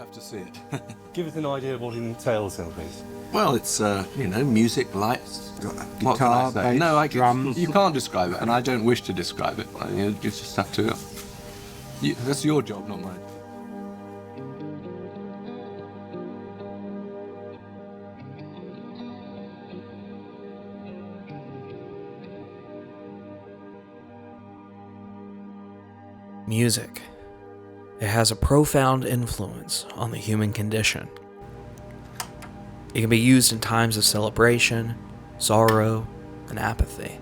have to see it. Give us an idea of what it entails then, please. Well, it's, music, lights, guitar, bass, drums. You can't describe it, and I don't wish to describe it. You just have to... that's your job, not mine. Music. It has a profound influence on the human condition. It can be used in times of celebration, sorrow, and apathy.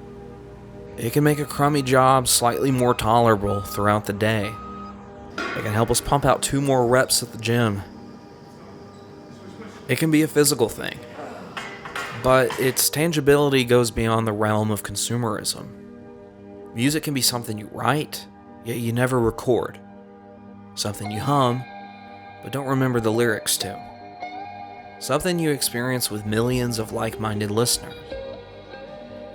It can make a crummy job slightly more tolerable throughout the day. It can help us pump out 2 more reps at the gym. It can be a physical thing, but its tangibility goes beyond the realm of consumerism. Music can be something you write, yet you never record. Something you hum, but don't remember the lyrics to. Something you experience with millions of like-minded listeners.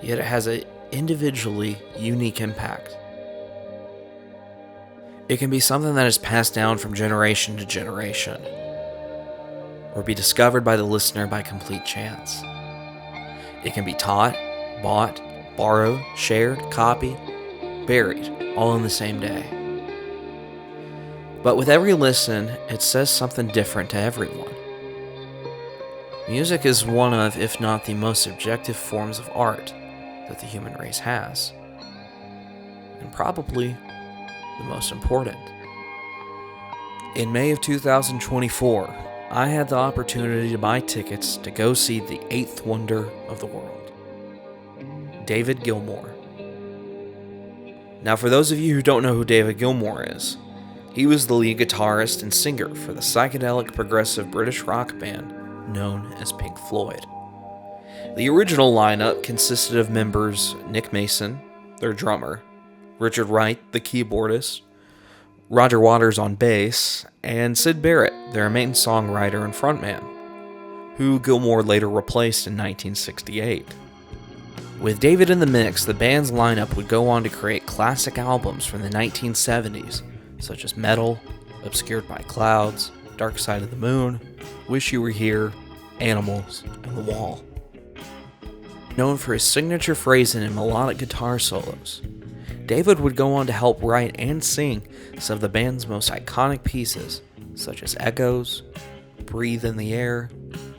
Yet it has an individually unique impact. It can be something that is passed down from generation to generation, or be discovered by the listener by complete chance. It can be taught, bought, borrowed, shared, copied, buried, all in the same day. But with every listen, it says something different to everyone. Music is one of, if not the most subjective forms of art that the human race has, and probably the most important. In May of 2024, I had the opportunity to buy tickets to go see the 8th wonder of the world, David Gilmour. Now, for those of you who don't know who David Gilmour is, he was the lead guitarist and singer for the psychedelic progressive British rock band known as Pink Floyd. The original lineup consisted of members Nick Mason, their drummer, Richard Wright, the keyboardist, Roger Waters on bass, and Syd Barrett, their main songwriter and frontman, who Gilmour later replaced in 1968. With David in the mix, the band's lineup would go on to create classic albums from the 1970s, such as Metal, Obscured by Clouds, Dark Side of the Moon, Wish You Were Here, Animals, and The Wall. Known for his signature phrasing and melodic guitar solos, David would go on to help write and sing some of the band's most iconic pieces, such as Echoes, Breathe in the Air,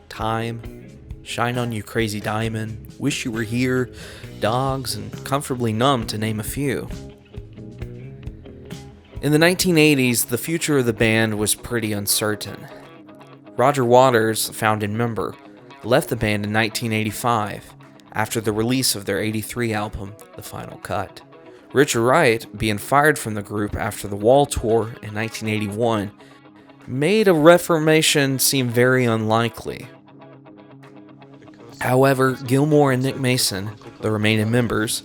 Time, Shine on You Crazy Diamond, Wish You Were Here, Dogs, and Comfortably Numb, to name a few. In the 1980s, the future of the band was pretty uncertain. Roger Waters, the founding member, left the band in 1985 after the release of their '83 album, The Final Cut. Richard Wright, being fired from the group after the Wall tour in 1981, made a reformation seem very unlikely. However, Gilmour and Nick Mason, the remaining members,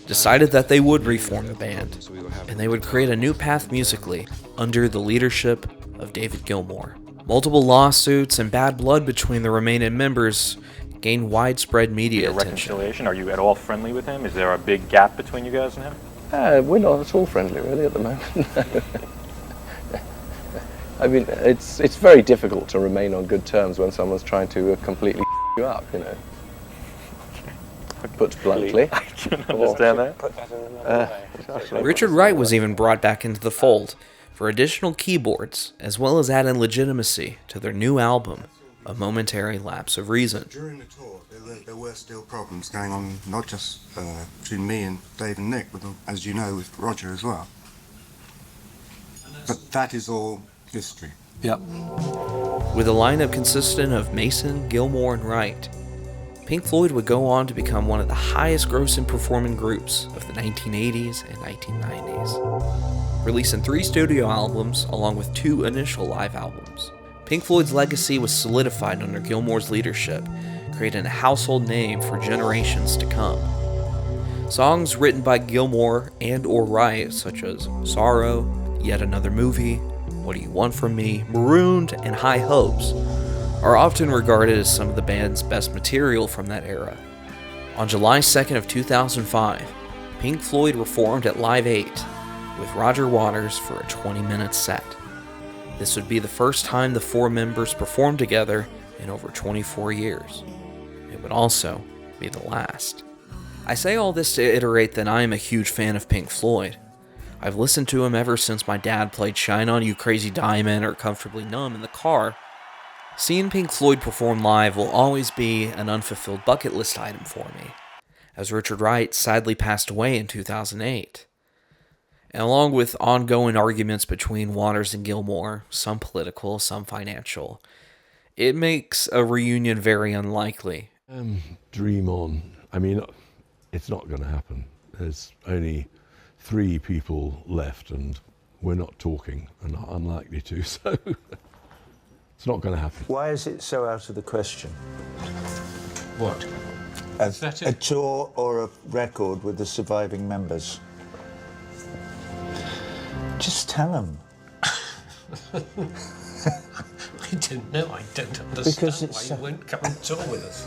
decided that they would reform the band, and they would create a new path musically under the leadership of David Gilmour. Multiple lawsuits and bad blood between the remaining members gained widespread media attention. Reconciliation? Are you at all friendly with him? Is there a big gap between you guys and him? We're not at all friendly, really, at the moment. I mean, it's very difficult to remain on good terms when someone's trying to completely you up, you know. Put bluntly. I can understand that. Richard Wright was even brought back into the fold for additional keyboards, as well as adding legitimacy to their new album, A Momentary Lapse of Reason. During the tour, there were still problems going on, not just between me and Dave and Nick, but as you know, with Roger as well. But that is all history. Yep. With a lineup consistent of Mason, Gilmour, and Wright, Pink Floyd would go on to become one of the highest grossing performing groups of the 1980s and 1990s, releasing 3 studio albums along with 2 initial live albums. Pink Floyd's legacy was solidified under Gilmour's leadership, creating a household name for generations to come. Songs written by Gilmour and or Wright, such as Sorrow, Yet Another Movie, What Do You Want From Me, Marooned, and High Hopes, are often regarded as some of the band's best material from that era. On July 2nd of 2005, Pink Floyd performed at Live 8 with Roger Waters for a 20-minute set. This would be the first time the four members performed together in over 24 years. It would also be the last. I say all this to iterate that I am a huge fan of Pink Floyd. I've listened to him ever since my dad played Shine On You Crazy Diamond or Comfortably Numb in the car. Seeing Pink Floyd perform live will always be an unfulfilled bucket list item for me, as Richard Wright sadly passed away in 2008. And along with ongoing arguments between Waters and Gilmour, some political, some financial, it makes a reunion very unlikely. Dream on. I mean, it's not going to happen. There's only 3 people left and we're not talking and are unlikely to, so it's not going to happen. Why is it so out of the question? What? A tour or a record with the surviving members? Just tell them. I don't know. I don't understand Because it's why you won't come and tour with us.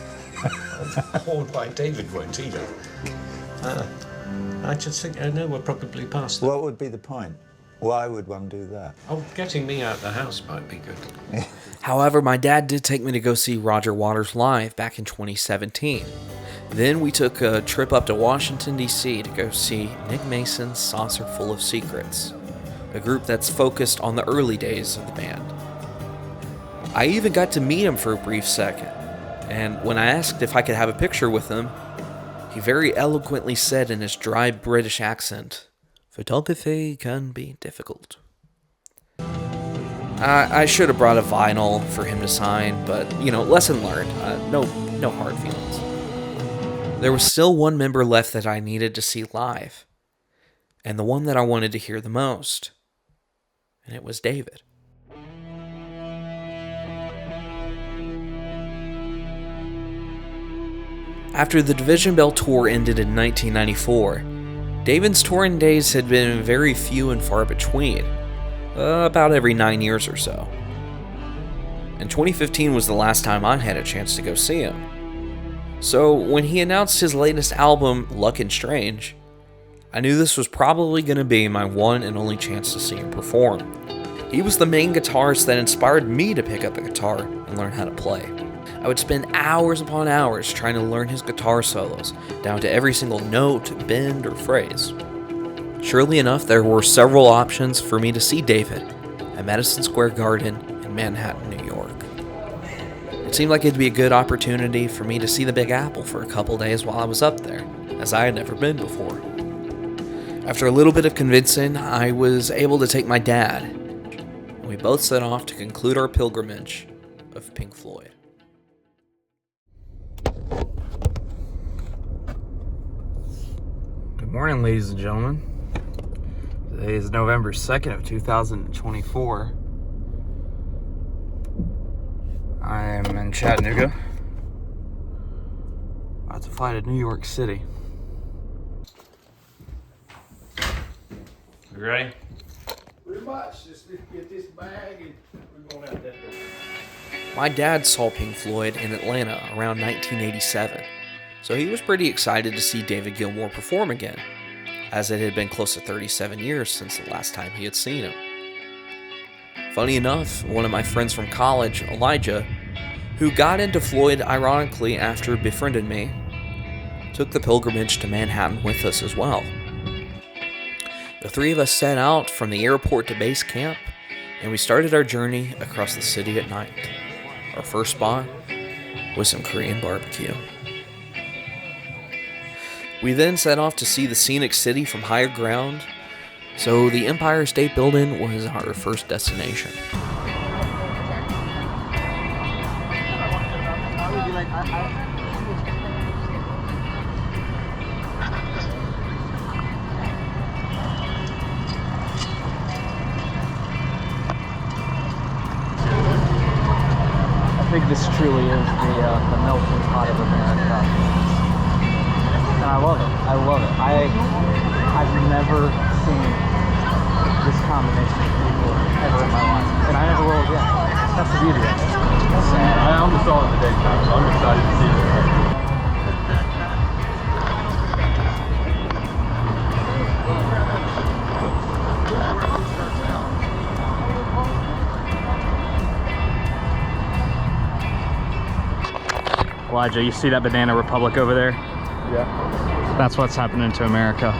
Or why David won't either. I just think, no, we're probably past that. What would be the point? Why would one do that? Oh, getting me out of the house might be good. However, my dad did take me to go see Roger Waters live back in 2017. Then we took a trip up to Washington, D.C. to go see Nick Mason's Saucer Full of Secrets, a group that's focused on the early days of the band. I even got to meet him for a brief second, and when I asked if I could have a picture with him, he very eloquently said in his dry British accent, "Photography can be difficult." I should have brought a vinyl for him to sign, but, lesson learned. No hard feelings. There was still one member left that I needed to see live, and the one that I wanted to hear the most, and it was David. After the Division Bell tour ended in 1994, David's touring days had been very few and far between, about every 9 years or so. And 2015 was the last time I had a chance to go see him. So when he announced his latest album, Luck and Strange, I knew this was probably going to be my one and only chance to see him perform. He was the main guitarist that inspired me to pick up a guitar and learn how to play. I would spend hours upon hours trying to learn his guitar solos, down to every single note, bend, or phrase. Surely enough, there were several options for me to see David at Madison Square Garden in Manhattan, New York. It seemed like it'd be a good opportunity for me to see the Big Apple for a couple days while I was up there, as I had never been before. After a little bit of convincing, I was able to take my dad, and we both set off to conclude our pilgrimage of Pink Floyd. Good morning, ladies and gentlemen. Today is November 2nd of 2024. I'm in Chattanooga, about to fly to New York City. You ready? Pretty much. Just get this bag and we're going out that door. My dad saw Pink Floyd in Atlanta around 1987, so he was pretty excited to see David Gilmour perform again, as it had been close to 37 years since the last time he had seen him. Funny enough, one of my friends from college, Elijah, who got into Floyd ironically after befriending me, took the pilgrimage to Manhattan with us as well. The three of us set out from the airport to base camp, and we started our journey across the city at night. Our first spot was some Korean barbecue. We then set off to see the scenic city from higher ground, so the Empire State Building was our first destination. I think this truly is the melting pot of America. And I love it. I've never seen this combination of people ever in my life. And I never will again. That's the beauty of it. I almost saw it in the daytime, so I'm excited to see it. Elijah, you see that Banana Republic over there? Yeah. That's what's happening to America.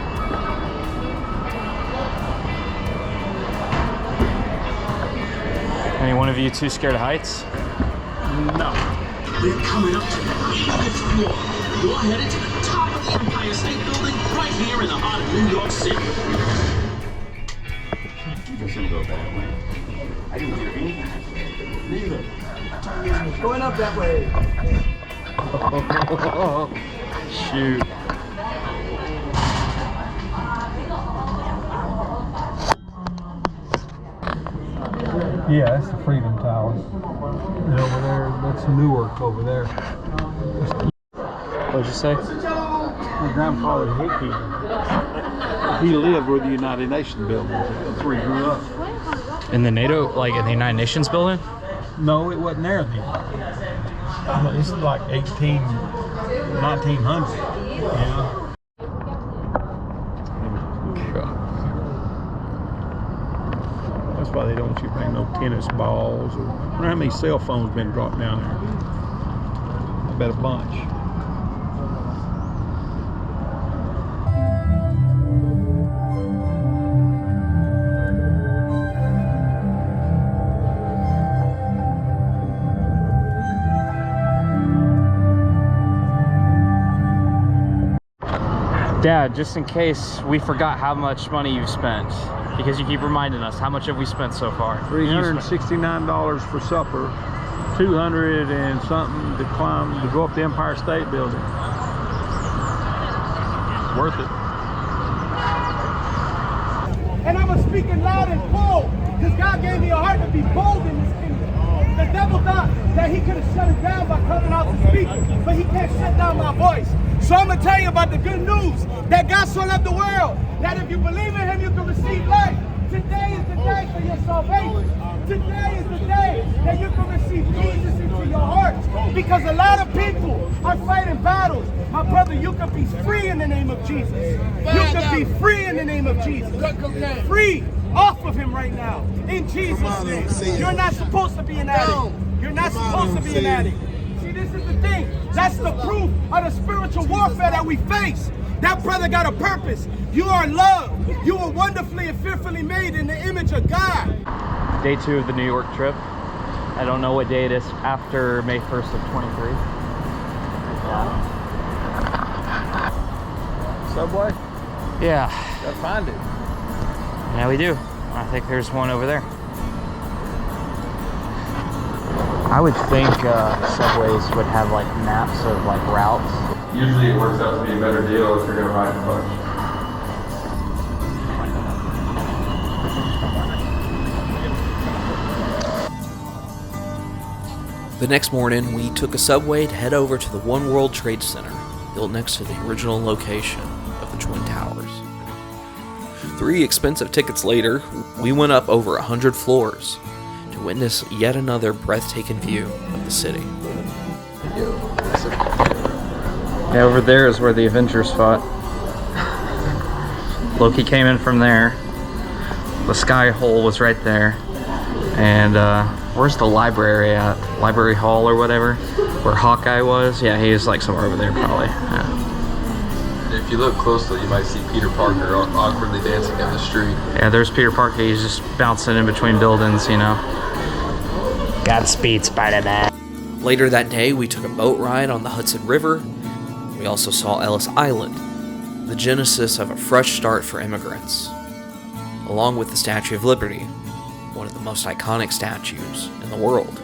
Any one of you too scared of heights? No. We're coming up to the 80th floor. You're headed to the top of the Empire State Building right here in the heart of New York City. It doesn't go that way. I didn't hear anything. Neither. Going up that way. Shoot. Yeah, that's the Freedom Tower. And over there, that's Newark over there. What'd you say? My grandfather Hickey, he lived where the United Nations building was. That's where he grew up. In the NATO, like in the United Nations building? No, it wasn't there then. This is like 1900, you know? That's why they don't want you playing no tennis balls. Or, I wonder how many cell phones been dropped down there. I bet a bunch. Dad, just in case we forgot how much money you've spent, because you keep reminding us, how much have we spent so far? $369 for supper, $200 and something to go up the Empire State Building. Worth it. And I'm speaking loud and bold, because God gave me a heart to be bold in this kingdom. The devil thought that he could have shut it down by coming out to speak, but he can't shut down my voice. So I'm going to tell you about the good news, that God so loved the world, that if you believe in him, you can receive life. Today is the day for your salvation. Today is the day that you can receive Jesus into your heart. Because a lot of people are fighting battles. My brother, you can be free in the name of Jesus. You can be free in the name of Jesus. Free off of him right now. In Jesus' name. You're not supposed to be an addict. You're not supposed to be an addict. See, this is the thing. That's the proof of the spiritual warfare that we face. That brother got a purpose. You are loved. You are wonderfully and fearfully made in the image of God. Day 2 of the New York trip. I don't know what day it is after May 1st of 23. Yeah. Subway? Yeah. Gotta find it. Yeah, we do. I think there's one over there. I would think Subways would have like maps of like routes. Usually it works out to be a better deal if you're going to ride a bunch. The next morning, we took a subway to head over to the One World Trade Center, built next to the original location of the Twin Towers. 3 expensive tickets later, we went up over 100 floors to witness yet another breathtaking view of the city. Yeah, over there is where the Avengers fought. Loki came in from there. The sky hole was right there. And where's the library at? Library Hall or whatever? Where Hawkeye was? Yeah, he is like somewhere over there probably. Yeah. If you look closely, you might see Peter Parker awkwardly dancing down the street. Yeah, there's Peter Parker. He's just bouncing in between buildings, you know. Godspeed, Spider-Man. Later that day, we took a boat ride on the Hudson River. We also saw Ellis Island, the genesis of a fresh start for immigrants, along with the Statue of Liberty, one of the most iconic statues in the world.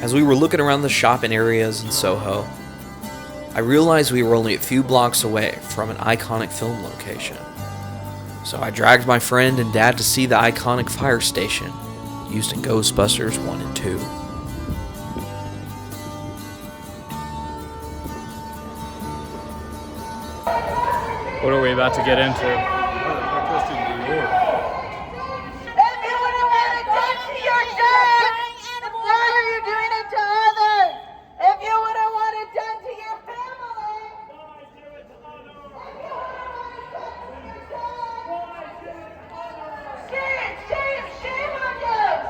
As we were looking around the shopping areas in Soho, I realized we were only a few blocks away from an iconic film location. So I dragged my friend and dad to see the iconic fire station used in Ghostbusters 1 and 2. What are we about to get into?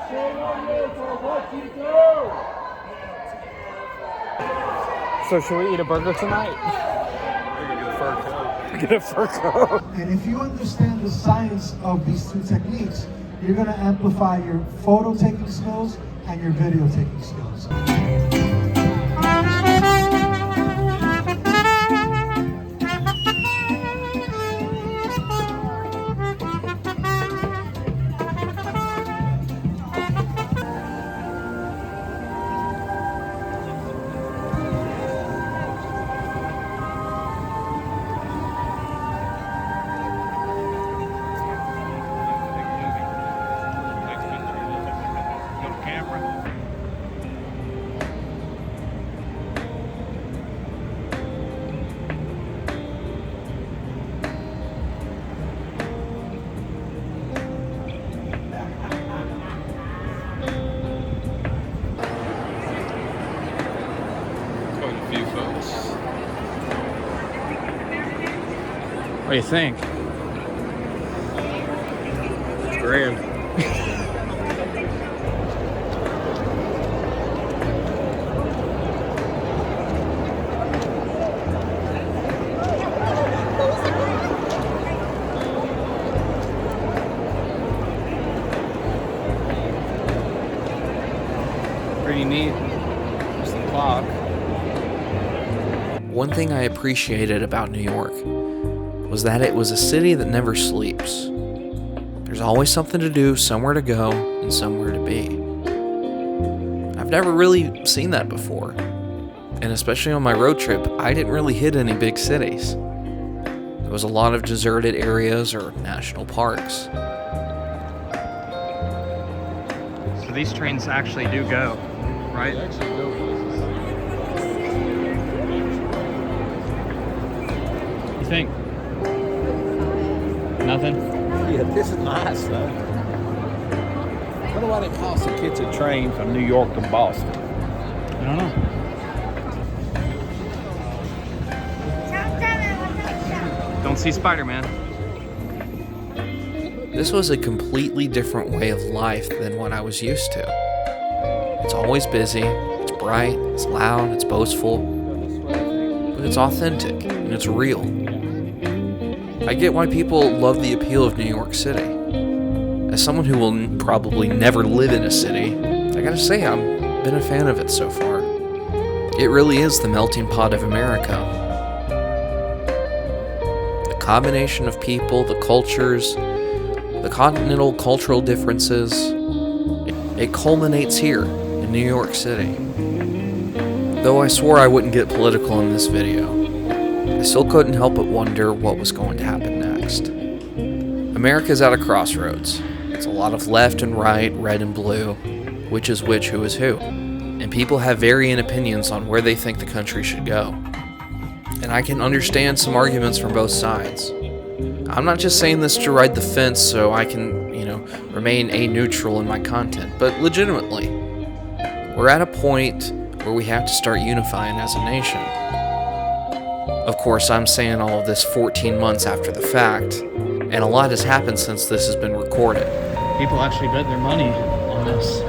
Shame on you for what So should we eat a burger tonight? Get a fur coat. And if you understand the science of these two techniques, you're going to amplify your photo taking skills and your video taking skills. What do you think? It's grand. Pretty neat. Just the clock. One thing I appreciated about New York was that it was a city that never sleeps. There's always something to do, somewhere to go, and somewhere to be. I've never really seen that before. And especially on my road trip, I didn't really hit any big cities. There was a lot of deserted areas or national parks. So these trains actually do go, right? They actually go places. You think? Nothing? Yeah, this is nice though. I wonder what it costs to catch a train from New York to Boston. I don't know. Don't see Spider-Man. This was a completely different way of life than what I was used to. It's always busy, it's bright, it's loud, it's boastful, but it's authentic and it's real. I get why people love the appeal of New York City. As someone who will probably never live in a city, I gotta say I've been a fan of it so far. It really is the melting pot of America. The combination of people, the cultures, the continental cultural differences, it culminates here in New York City. Though I swore I wouldn't get political in this video, I still couldn't help but wonder what was going to happen next. America's at a crossroads. It's a lot of left and right, red and blue, which is which, who is who. And people have varying opinions on where they think the country should go. And I can understand some arguments from both sides. I'm not just saying this to ride the fence so I can, remain a-neutral in my content, but legitimately. We're at a point where we have to start unifying as a nation. Of course, I'm saying all of this 14 months after the fact, and a lot has happened since this has been recorded. People actually bet their money on this.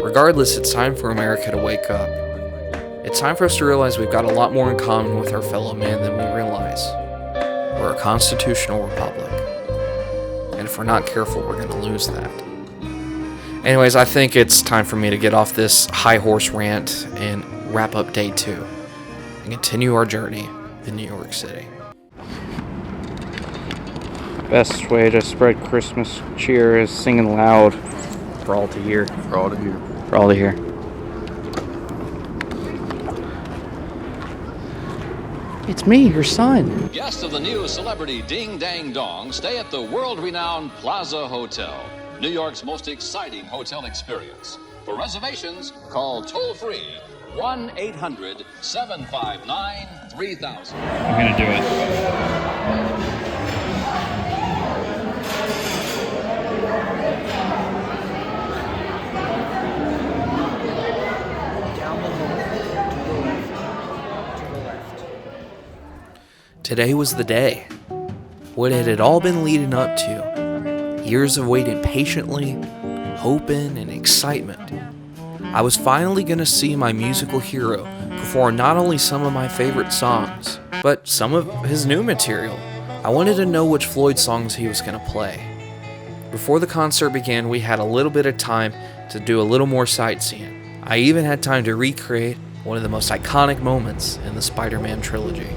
Regardless, it's time for America to wake up. It's time for us to realize we've got a lot more in common with our fellow man than we realize. We're a constitutional republic. And if we're not careful, we're going to lose that. Anyways, I think it's time for me to get off this high horse rant and wrap up day 2 and continue our journey in New York City. Best way to spread Christmas cheer is singing loud for all to hear. For all to hear. For all to hear. It's me, your son. Guests of the new celebrity Ding Dang Dong stay at the world-renowned Plaza Hotel, New York's most exciting hotel experience. For reservations, call toll-free 1-800-759-3000. I'm gonna do it. Today was the day. What it had all been leading up to. Years of waiting patiently, hoping, and excitement. I was finally going to see my musical hero perform not only some of my favorite songs, but some of his new material. I wanted to know which Floyd songs he was going to play. Before the concert began, we had a little bit of time to do a little more sightseeing. I even had time to recreate one of the most iconic moments in the Spider-Man trilogy.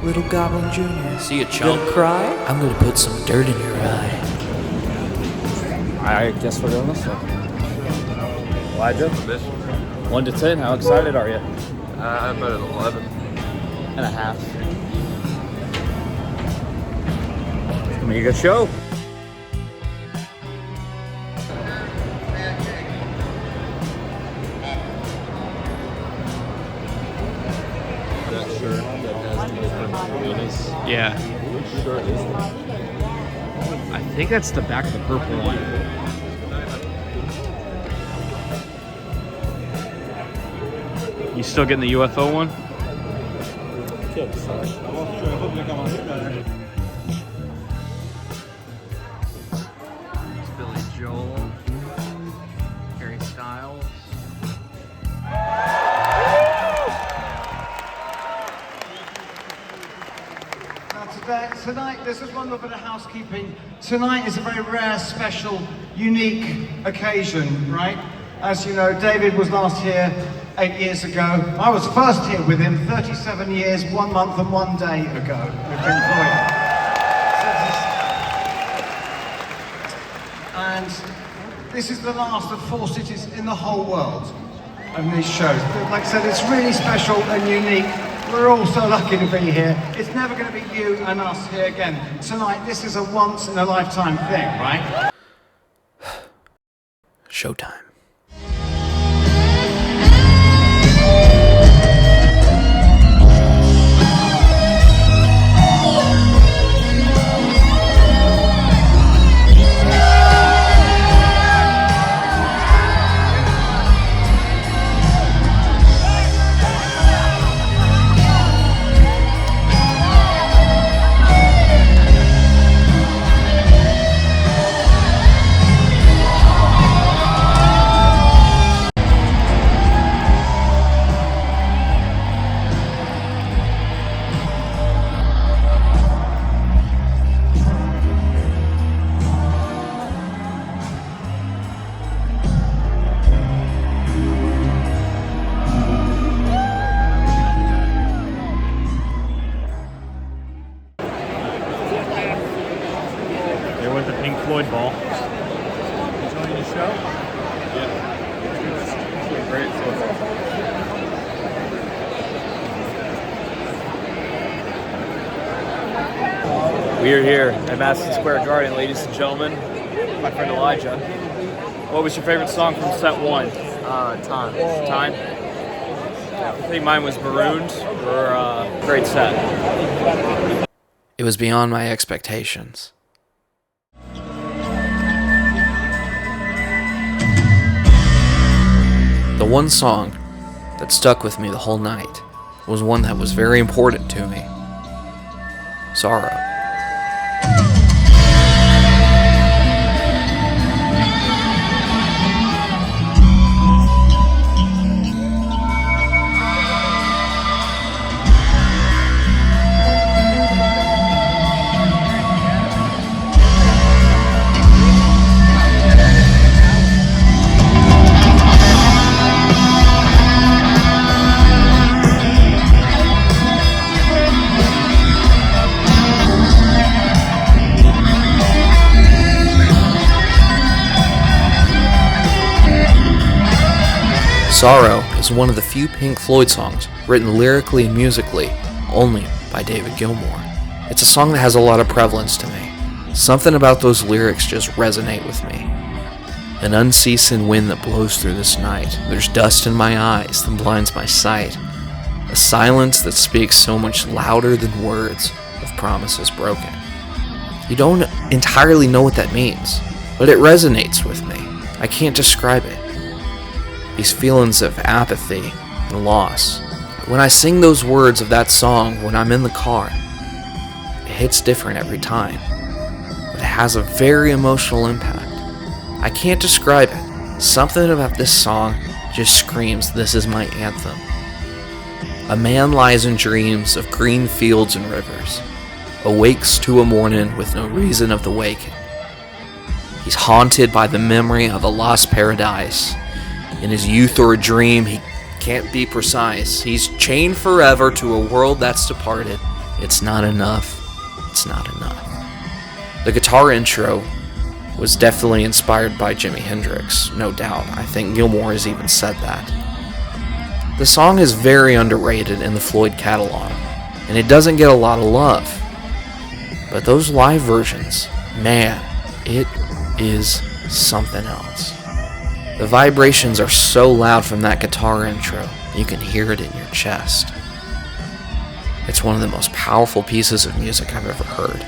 Little Goblin Jr. See a chump cry? I'm gonna put some dirt in your eye. I guess we're doing this one. Elijah? 1 to 10, how excited are you? I'm about an 11 and a half. It's gonna be a good show. That shirt that has the different wheels. Yeah. Which shirt is that? I think that's the back of the purple one. You still getting the UFO one? It's Billy Joel, Harry Styles. Tonight, this is one little bit of housekeeping. Tonight is a very rare, special, unique occasion, right? As you know, David was last here 8 years ago. I was first here with him 37 years, 1 month and 1 day ago with Pink Floyd. And this is the last of 4 cities in the whole world of these shows. Like I said, it's really special and unique. We're all so lucky to be here. It's never going to be you and us here again. Tonight, this is a once-in-a-lifetime thing, right? Showtime. There was the Pink Floyd ball. Enjoying the show? Yeah. It's been great so far. We are here at Madison Square Garden, ladies and gentlemen. My friend Elijah. What was your favorite song from set 1? Time. Time? I think mine was Marooned, or Great Set. It was beyond my expectations. The one song that stuck with me the whole night was one that was very important to me. Sorrow. Sorrow is one of the few Pink Floyd songs written lyrically and musically only by David Gilmour. It's a song that has a lot of prevalence to me. Something about those lyrics just resonate with me. An unceasing wind that blows through this night. There's dust in my eyes that blinds my sight. A silence that speaks so much louder than words of promises broken. You don't entirely know what that means, but it resonates with me. I can't describe it. These feelings of apathy and loss. When I sing those words of that song when I'm in the car, it hits different every time. it has a very emotional impact. I can't describe it. Something about this song just screams, "This is my anthem." A man lies in dreams of green fields and rivers, awakes to a morning with no reason of the waking. He's haunted by the memory of a lost paradise. In his youth or a dream, he can't be precise. He's chained forever to a world that's departed. It's not enough. It's not enough. The guitar intro was definitely inspired by Jimi Hendrix, no doubt. I think Gilmour has even said that. The song is very underrated in the Floyd catalog, and it doesn't get a lot of love. But those live versions, man, it is something else. The vibrations are so loud from that guitar intro, you can hear it in your chest. It's one of the most powerful pieces of music I've ever heard.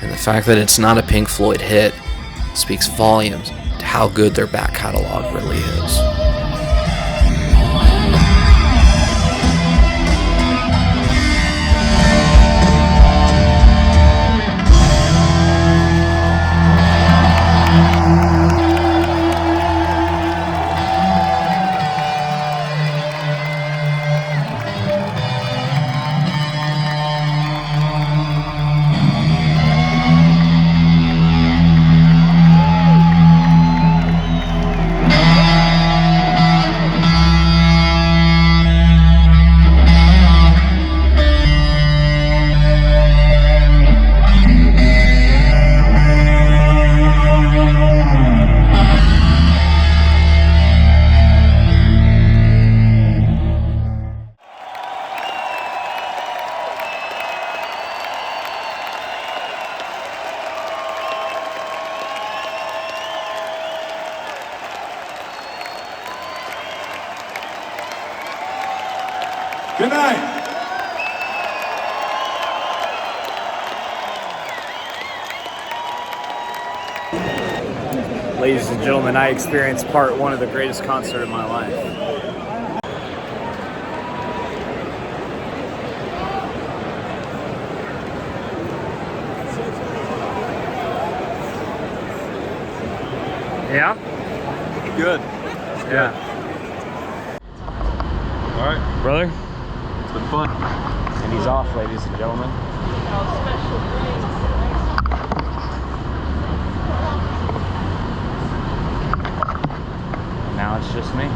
And the fact that it's not a Pink Floyd hit speaks volumes to how good their back catalog really is. Good night. Ladies and gentlemen, I experienced part one of the greatest concert of my life. Yeah? Good. Yeah. All right, Brother? it's been fun. And he's off, ladies and gentlemen. Now it's just me.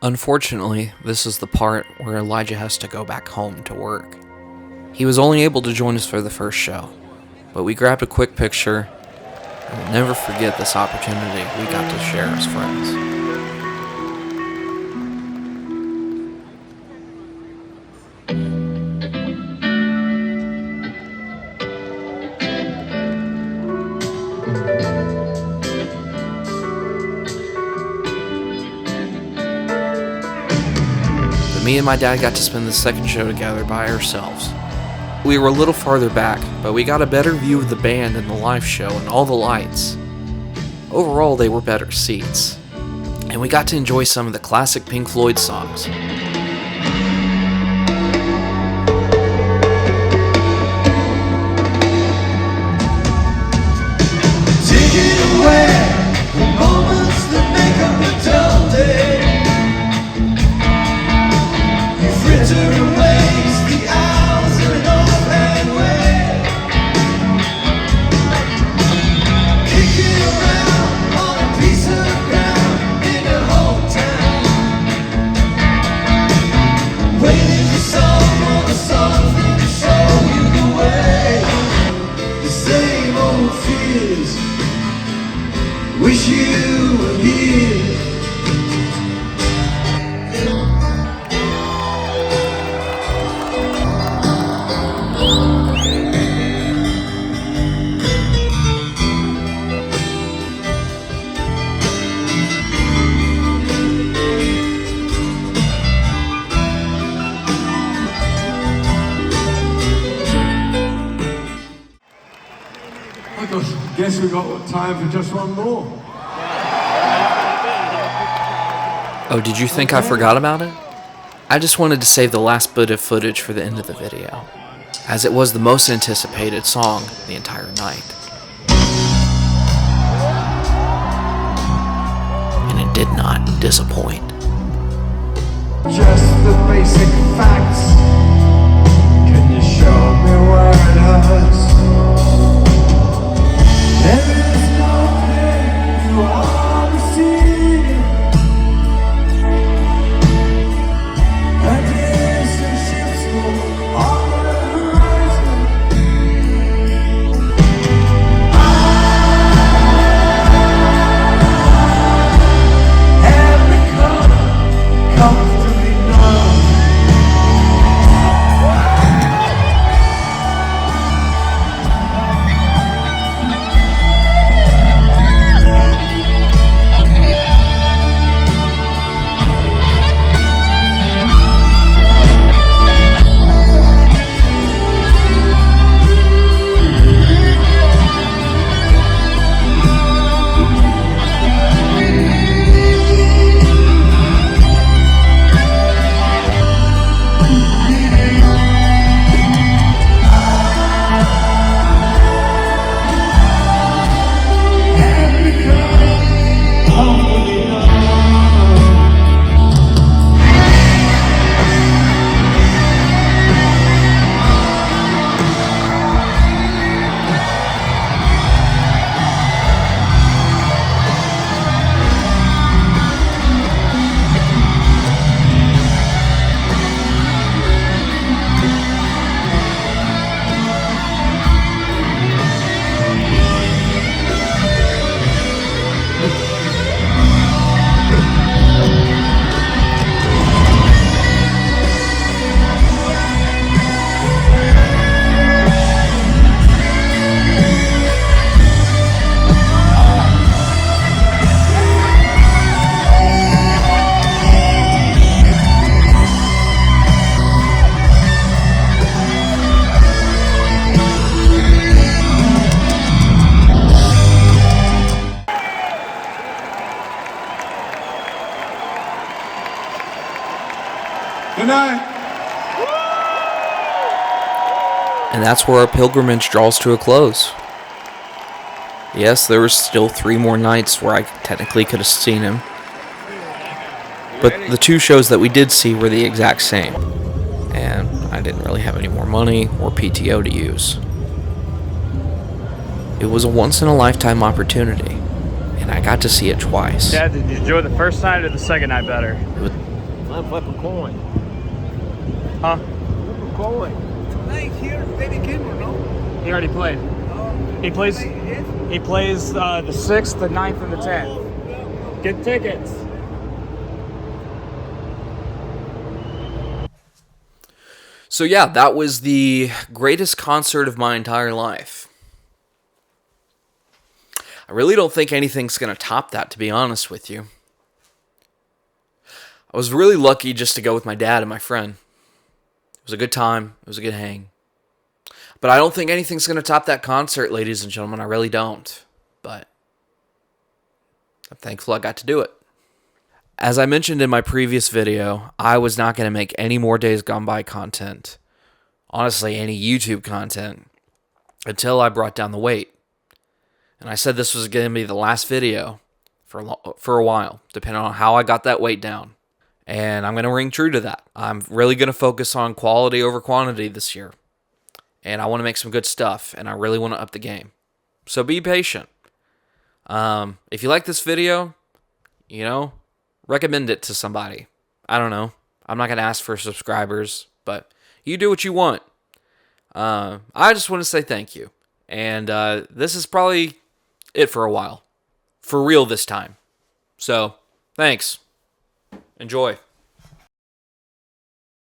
Unfortunately, this is the part where Elijah has to go back home to work. He was only able to join us for the first show, but we grabbed a quick picture, and we'll never forget this opportunity we got to share as friends. Me and my dad got to spend the second show together by ourselves. We were a little farther back, but we got a better view of the band and the live show and all the lights. Overall, they were better seats. And we got to enjoy some of the classic Pink Floyd songs. Taking away the moments that make up a dull day. Fritter and waste the hours in an offhand way. Kicking around on a piece of ground in a hometown. Waiting for someone or something to show you the way. The same old fears. Wish you were here. I guess we got time for just one more. Oh, did you think I forgot about it? I just wanted to save the last bit of footage for the end of the video. as it was the most anticipated song the entire night. And it did not disappoint. Just the basic facts. Can you show me where it hurts? There is nothing you ought to see. A distant ship's on the horizon. I have become comfortably numb. Good night. And that's where our pilgrimage draws to a close. Yes, there were still 3 more nights where I technically could have seen him. But the 2 shows that we did see were the exact same. And I didn't really have any more money or PTO to use. It was a once-in-a-lifetime opportunity. And I got to see it twice. Dad, did you enjoy the first night or the second night better? I'm flip a coin. Huh? Flip a coin. Tonight here, David Gilmour, no? He already played. He plays the 6th, the 9th, and the 10th. Get tickets. So yeah, that was the greatest concert of my entire life. I really don't think anything's going to top that, to be honest with you. I was really lucky just to go with my dad and my friend. It was a good time. It was a good hang. But I don't think anything's going to top that concert, ladies and gentlemen. I really don't. But I'm thankful I got to do it. As I mentioned in my previous video, I was not going to make any more Days Gone By content. Honestly, any YouTube content. Until I brought down the weight. And I said this was going to be the last video for a while, depending on how I got that weight down. And I'm going to ring true to that. I'm really going to focus on quality over quantity this year. And I want to make some good stuff, and I really want to up the game. So be patient. If you like this video, recommend it to somebody. I don't know. I'm not going to ask for subscribers, but you do what you want. I just want to say thank you. And this is probably it for a while. For real this time. So, thanks. Enjoy.